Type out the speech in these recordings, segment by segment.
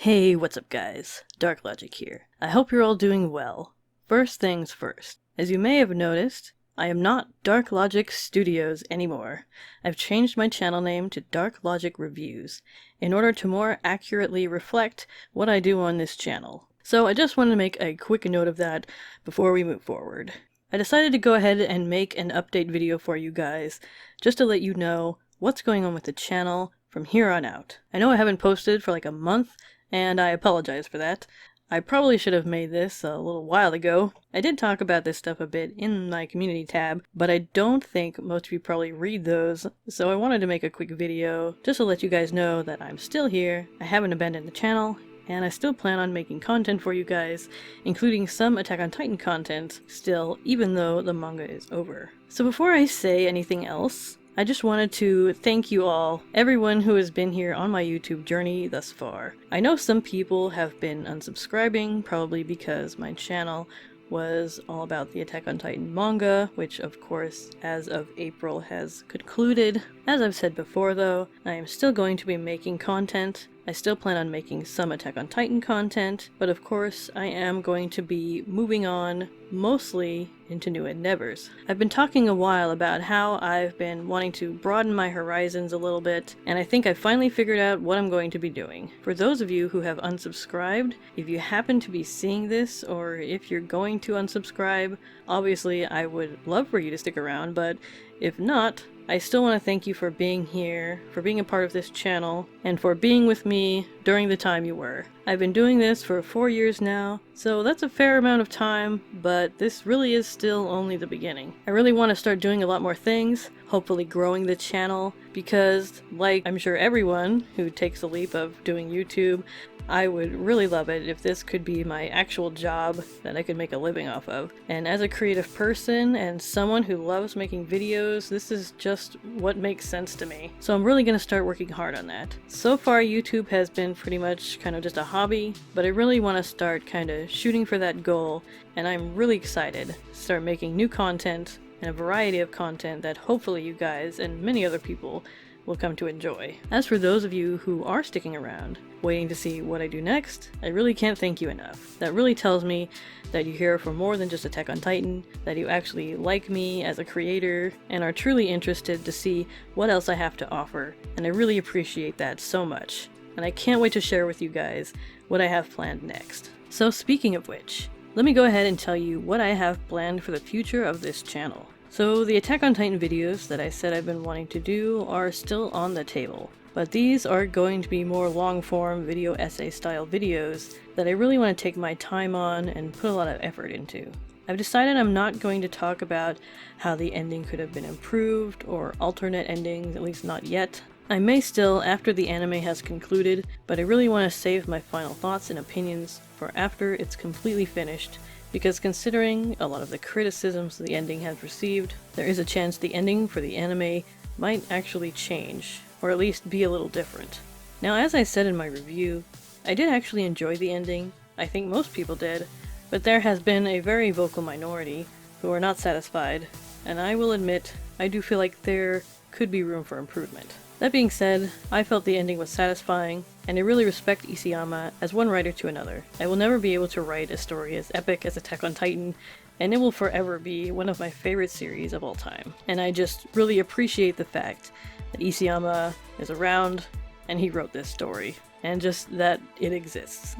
Hey, what's up guys? DarkLogic here. I hope you're all doing well. First things first. As you may have noticed, I am not DarkLogic Studios anymore. I've changed my channel name to DarkLogic Reviews in order to more accurately reflect what I do on this channel. So I just wanted to make a quick note of that before we move forward. I decided to go ahead and make an update video for you guys, just to let you know what's going on with the channel from here on out. I know I haven't posted for like a month, and I apologize for that. I probably should have made this a little while ago. I did talk about this stuff a bit in my community tab, but I don't think most of you probably read those, so I wanted to make a quick video just to let you guys know that I'm still here, I haven't abandoned the channel, and I still plan on making content for you guys, including some Attack on Titan content still, even though the manga is over. So before I say anything else, I just wanted to thank you all, everyone who has been here on my YouTube journey thus far. I know some people have been unsubscribing, probably because my channel was all about the Attack on Titan manga, which of course, as of April, has concluded. As I've said before though, I am still going to be making content. I still plan on making some Attack on Titan content, but of course I am going to be moving on mostly into new endeavors. I've been talking a while about how I've been wanting to broaden my horizons a little bit, and I think I finally figured out what I'm going to be doing. For those of you who have unsubscribed, if you happen to be seeing this, or if you're going to unsubscribe, obviously I would love for you to stick around, but if not, I still want to thank you for being here, for being a part of this channel, and for being with me during the time you were. I've been doing this for 4 years now, so that's a fair amount of time, but this really is still only the beginning. I really want to start doing a lot more things, hopefully growing the channel, because like I'm sure everyone who takes the leap of doing YouTube, I would really love it if this could be my actual job that I could make a living off of. And as a creative person and someone who loves making videos, this is just what makes sense to me. So I'm really going to start working hard on that. So far YouTube has been pretty much kind of just a hobby, but I really want to start kind of shooting for that goal, and I'm really excited to start making new content and a variety of content that hopefully you guys and many other people will come to enjoy. As for those of you who are sticking around, waiting to see what I do next, I really can't thank you enough. That really tells me that you're here for more than just Attack on Titan, that you actually like me as a creator, and are truly interested to see what else I have to offer, and I really appreciate that so much. And I can't wait to share with you guys what I have planned next. So speaking of which, let me go ahead and tell you what I have planned for the future of this channel. So the Attack on Titan videos that I said I've been wanting to do are still on the table, but these are going to be more long-form video essay style videos that I really want to take my time on and put a lot of effort into. I've decided I'm not going to talk about how the ending could have been improved or alternate endings, at least not yet. I may still after the anime has concluded, but I really want to save my final thoughts and opinions for after it's completely finished, because considering a lot of the criticisms the ending has received, there is a chance the ending for the anime might actually change, or at least be a little different. Now, as I said in my review, I did actually enjoy the ending. I think most people did, but there has been a very vocal minority who are not satisfied, and I will admit, I do feel like there could be room for improvement. That being said, I felt the ending was satisfying, and I really respect Isayama as one writer to another. I will never be able to write a story as epic as Attack on Titan, and it will forever be one of my favorite series of all time. And I just really appreciate the fact that Isayama is around, and he wrote this story, and just that it exists.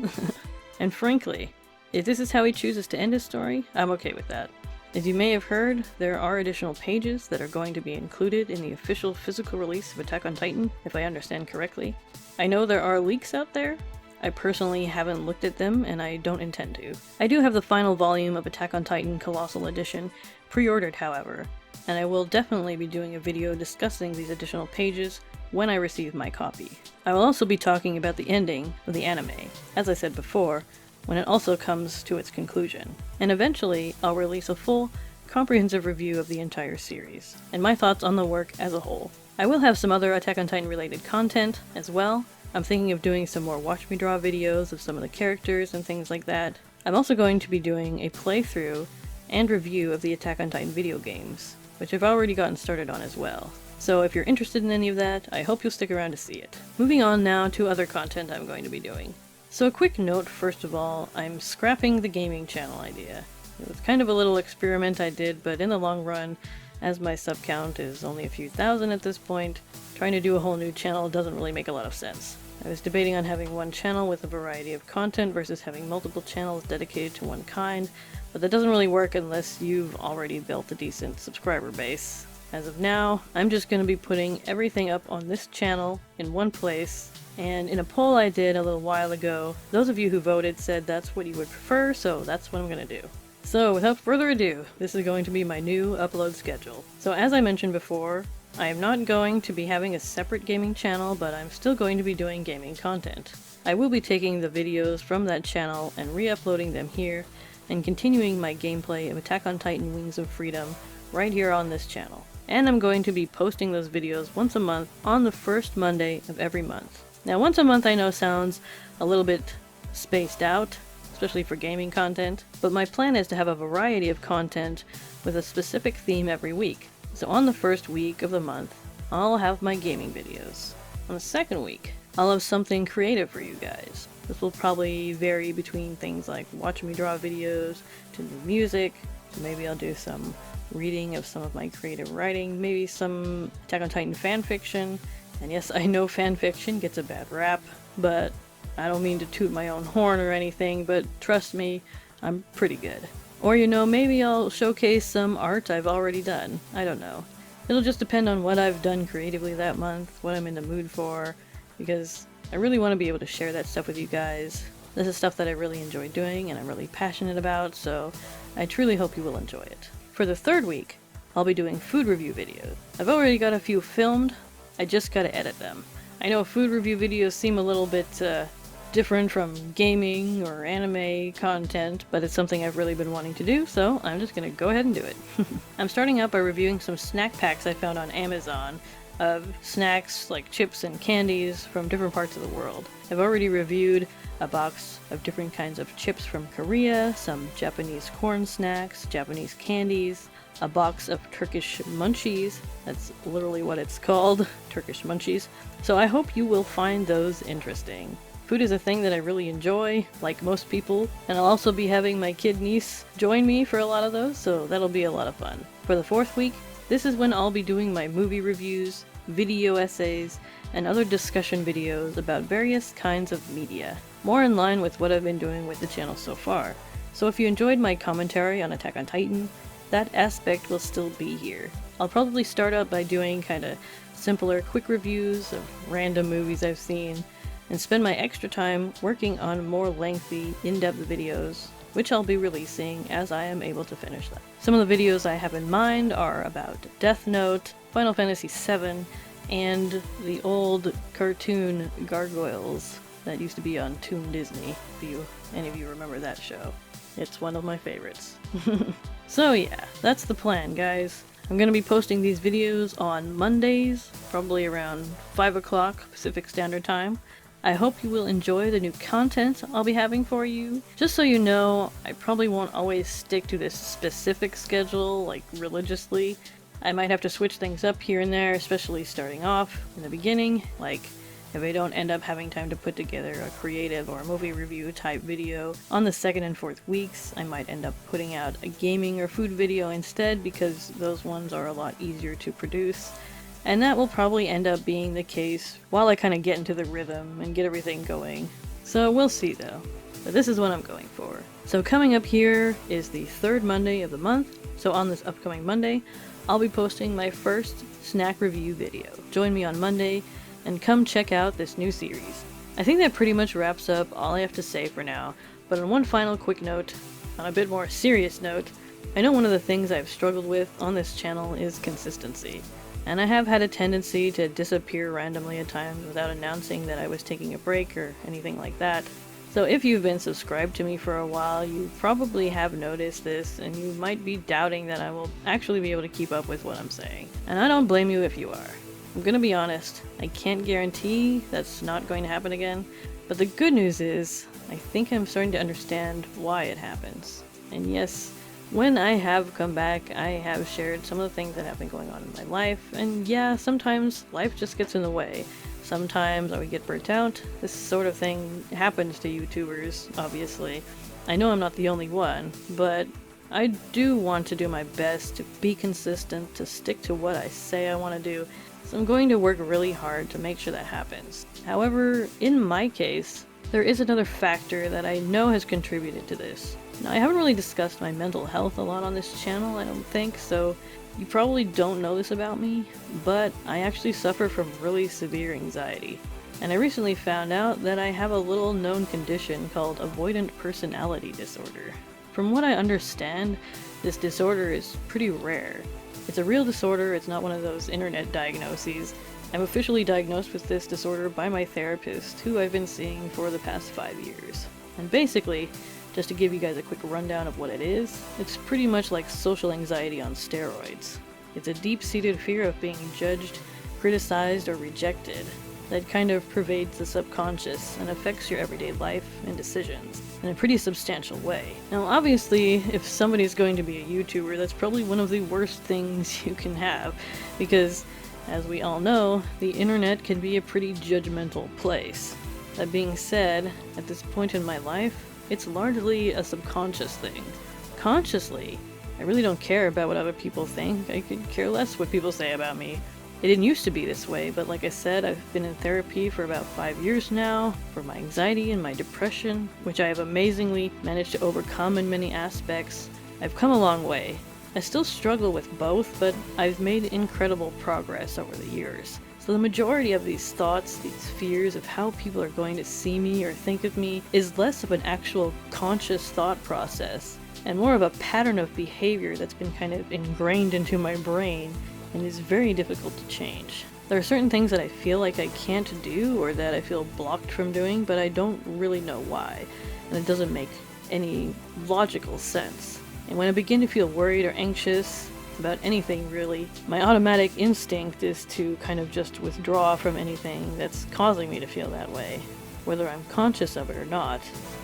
And frankly, if this is how he chooses to end his story, I'm okay with that. As you may have heard, there are additional pages that are going to be included in the official physical release of Attack on Titan, if I understand correctly. I know there are leaks out there. I personally haven't looked at them, and I don't intend to. I do have the final volume of Attack on Titan Colossal Edition pre-ordered, however, and I will definitely be doing a video discussing these additional pages when I receive my copy. I will also be talking about the ending of the anime, as I said before, when it also comes to its conclusion. And eventually, I'll release a full, comprehensive review of the entire series, and my thoughts on the work as a whole. I will have some other Attack on Titan related content as well. I'm thinking of doing some more watch me draw videos of some of the characters and things like that. I'm also going to be doing a playthrough and review of the Attack on Titan video games, which I've already gotten started on as well. So if you're interested in any of that, I hope you'll stick around to see it. Moving on now to other content I'm going to be doing. So a quick note, first of all, I'm scrapping the gaming channel idea. It was kind of a little experiment I did, but in the long run, as my sub count is only a few thousand at this point, trying to do a whole new channel doesn't really make a lot of sense. I was debating on having one channel with a variety of content versus having multiple channels dedicated to one kind, but that doesn't really work unless you've already built a decent subscriber base. As of now, I'm just going to be putting everything up on this channel in one place, and in a poll I did a little while ago, those of you who voted said that's what you would prefer, so that's what I'm going to do. So without further ado, this is going to be my new upload schedule. So as I mentioned before, I am not going to be having a separate gaming channel, but I'm still going to be doing gaming content. I will be taking the videos from that channel and re-uploading them here, and continuing my gameplay of Attack on Titan Wings of Freedom right here on this channel. And I'm going to be posting those videos once a month on the first Monday of every month. Now once a month I know sounds a little bit spaced out, especially for gaming content, but my plan is to have a variety of content with a specific theme every week. So on the first week of the month, I'll have my gaming videos. On the second week, I'll have something creative for you guys. This will probably vary between things like watch me draw videos to new music, so maybe I'll do some reading of some of my creative writing, maybe some Attack on Titan fanfiction. And yes, I know fanfiction gets a bad rap, but I don't mean to toot my own horn or anything, but trust me, I'm pretty good. Or you know, maybe I'll showcase some art I've already done. I don't know. It'll just depend on what I've done creatively that month, what I'm in the mood for, because I really want to be able to share that stuff with you guys. This is stuff that I really enjoy doing and I'm really passionate about, so I truly hope you will enjoy it. For the third week, I'll be doing food review videos. I've already got a few filmed, I just gotta edit them. I know food review videos seem a little bit different from gaming or anime content, but it's something I've really been wanting to do, so I'm just gonna go ahead and do it. I'm starting out by reviewing some snack packs I found on Amazon of snacks like chips and candies from different parts of the world. I've already reviewed a box of different kinds of chips from Korea, some Japanese corn snacks, Japanese candies, a box of Turkish munchies. That's literally what it's called, Turkish munchies. So I hope you will find those interesting. Food is a thing that I really enjoy, like most people, and I'll also be having my kid niece join me for a lot of those, so that'll be a lot of fun. For the fourth week, this is when I'll be doing my movie reviews, video essays, and other discussion videos about various kinds of media, more in line with what I've been doing with the channel so far. So if you enjoyed my commentary on Attack on Titan, that aspect will still be here. I'll probably start out by doing kinda simpler quick reviews of random movies I've seen, and spend my extra time working on more lengthy, in-depth videos, which I'll be releasing as I am able to finish them. Some of the videos I have in mind are about Death Note, Final Fantasy VII, and the old cartoon Gargoyles that used to be on Toon Disney, if any of you remember that show. It's one of my favorites. So yeah, that's the plan, guys. I'm gonna be posting these videos on Mondays, probably around 5 o'clock Pacific Standard Time. I hope you will enjoy the new content I'll be having for you. Just so you know, I probably won't always stick to this specific schedule, like religiously. I might have to switch things up here and there, especially starting off in the beginning, like if I don't end up having time to put together a creative or movie review type video on the second and fourth weeks, I might end up putting out a gaming or food video instead because those ones are a lot easier to produce. And that will probably end up being the case while I kind of get into the rhythm and get everything going. So we'll see though. But this is what I'm going for. So coming up here is the third Monday of the month. So on this upcoming Monday, I'll be posting my first snack review video. Join me on Monday and come check out this new series. I think that pretty much wraps up all I have to say for now. But on one final quick note, on a bit more serious note, I know one of the things I've struggled with on this channel is consistency. And I have had a tendency to disappear randomly at times without announcing that I was taking a break or anything like that. So if you've been subscribed to me for a while, you probably have noticed this, and you might be doubting that I will actually be able to keep up with what I'm saying. And I don't blame you if you are. I'm gonna be honest, I can't guarantee that's not going to happen again, but the good news is, I think I'm starting to understand why it happens. And yes, when I have come back, I have shared some of the things that have been going on in my life, and yeah, sometimes life just gets in the way. sometimes, or we get burnt out. This sort of thing happens to YouTubers, obviously. I know I'm not the only one, but I do want to do my best to be consistent, to stick to what I say I want to do, so I'm going to work really hard to make sure that happens. However, in my case, there is another factor that I know has contributed to this. Now, I haven't really discussed my mental health a lot on this channel, I don't think, so you probably don't know this about me, but I actually suffer from really severe anxiety. And I recently found out that I have a little known condition called avoidant personality disorder. From what I understand, this disorder is pretty rare. It's a real disorder, it's not one of those internet diagnoses. I'm officially diagnosed with this disorder by my therapist, who I've been seeing for the past 5 years. And basically, just to give you guys a quick rundown of what it is, it's pretty much like social anxiety on steroids. It's a deep-seated fear of being judged, criticized, or rejected that kind of pervades the subconscious and affects your everyday life and decisions in a pretty substantial way. Now, obviously, if somebody's going to be a YouTuber, that's probably one of the worst things you can have, because, as we all know, the internet can be a pretty judgmental place. That being said, at this point in my life, it's largely a subconscious thing. Consciously, I really don't care about what other people think. I could care less what people say about me. It didn't used to be this way, but like I said, I've been in therapy for about 5 years now for my anxiety and my depression, which I have amazingly managed to overcome in many aspects. I've come a long way. I still struggle with both, but I've made incredible progress over the years. So the majority of these thoughts, these fears of how people are going to see me or think of me, is less of an actual conscious thought process, and more of a pattern of behavior that's been kind of ingrained into my brain and is very difficult to change. There are certain things that I feel like I can't do or that I feel blocked from doing, but I don't really know why, and it doesn't make any logical sense. And when I begin to feel worried or anxious about anything really, my automatic instinct is to kind of just withdraw from anything that's causing me to feel that way, whether I'm conscious of it or not.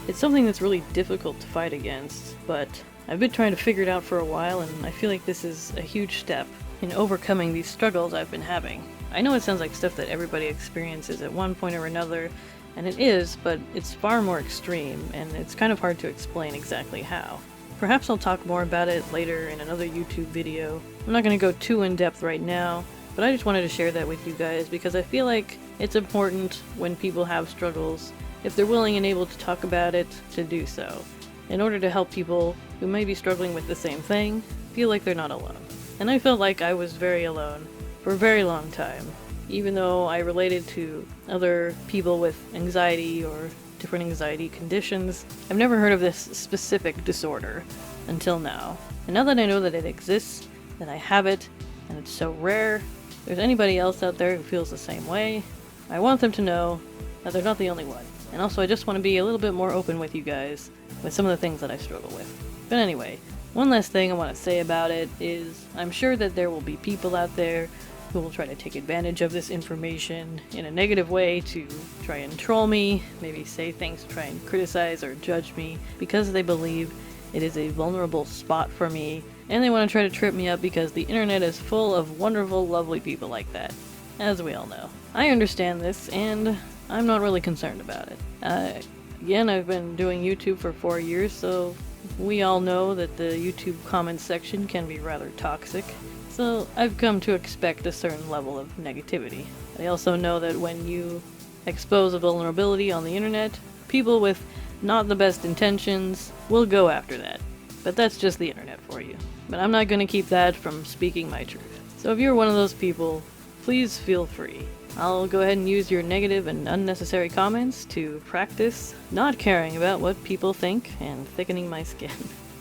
It's something that's really difficult to fight against, but I've been trying to figure it out for a while, and I feel like this is a huge step in overcoming these struggles I've been having. I know it sounds like stuff that everybody experiences at one point or another, and it is, but it's far more extreme, and it's kind of hard to explain exactly how. Perhaps I'll talk more about it later in another YouTube video. I'm not going to go too in-depth right now, but I just wanted to share that with you guys because I feel like it's important when people have struggles, if they're willing and able to talk about it, to do so, in order to help people who may be struggling with the same thing feel like they're not alone. And I felt like I was very alone for a very long time, even though I related to other people with anxiety or different anxiety conditions. I've never heard of this specific disorder until now. And now that I know that it exists, that I have it, and it's so rare, if there's anybody else out there who feels the same way, I want them to know that they're not the only one. And also I just want to be a little bit more open with you guys with some of the things that I struggle with. But anyway, one last thing I want to say about it is I'm sure that there will be people out there who will try to take advantage of this information in a negative way to try and troll me, maybe say things to try and criticize or judge me because they believe it is a vulnerable spot for me, and they want to try to trip me up because the internet is full of wonderful, lovely people like that, as we all know. I understand this, and I'm not really concerned about it. Again, I've been doing YouTube for 4 years, so we all know that the YouTube comment section can be rather toxic, so I've come to expect a certain level of negativity. I also know that when you expose a vulnerability on the internet, people with not the best intentions will go after that. But that's just the internet for you. But I'm not going to keep that from speaking my truth. So if you're one of those people, please feel free. I'll go ahead and use your negative and unnecessary comments to practice not caring about what people think and thickening my skin.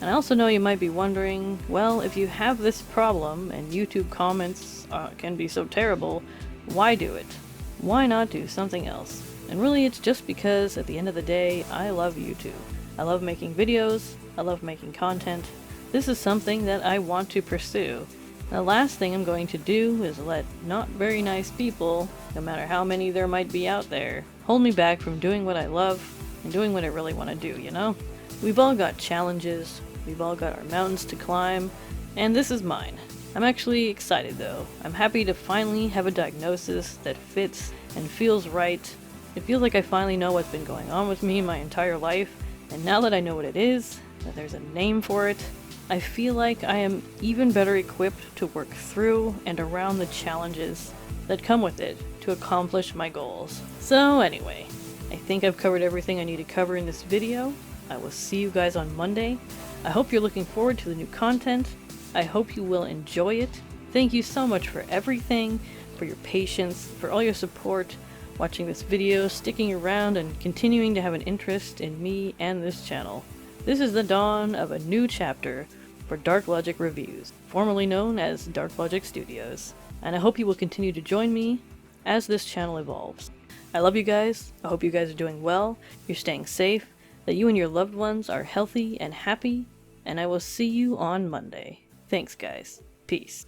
And I also know you might be wondering, well, if you have this problem and YouTube comments can be so terrible, why do it? Why not do something else? And really it's just because at the end of the day, I love YouTube. I love making videos, I love making content. This is something that I want to pursue. The last thing I'm going to do is let not very nice people, no matter how many there might be out there, hold me back from doing what I love and doing what I really want to do, you know? We've all got challenges, we've all got our mountains to climb, and this is mine. I'm actually excited though. I'm happy to finally have a diagnosis that fits and feels right. It feels like I finally know what's been going on with me my entire life, and now that I know what it is, that there's a name for it, I feel like I am even better equipped to work through and around the challenges that come with it to accomplish my goals. So anyway, I think I've covered everything I need to cover in this video. I will see you guys on Monday. I hope you're looking forward to the new content. I hope you will enjoy it. Thank you so much for everything, for your patience, for all your support, watching this video, sticking around, and continuing to have an interest in me and this channel. This is the dawn of a new chapter for DarkLogic Reviews, formerly known as DarkLogic Studios, and I hope you will continue to join me as this channel evolves. I love you guys, I hope you guys are doing well, you're staying safe, that you and your loved ones are healthy and happy, and I will see you on Monday. Thanks guys. Peace.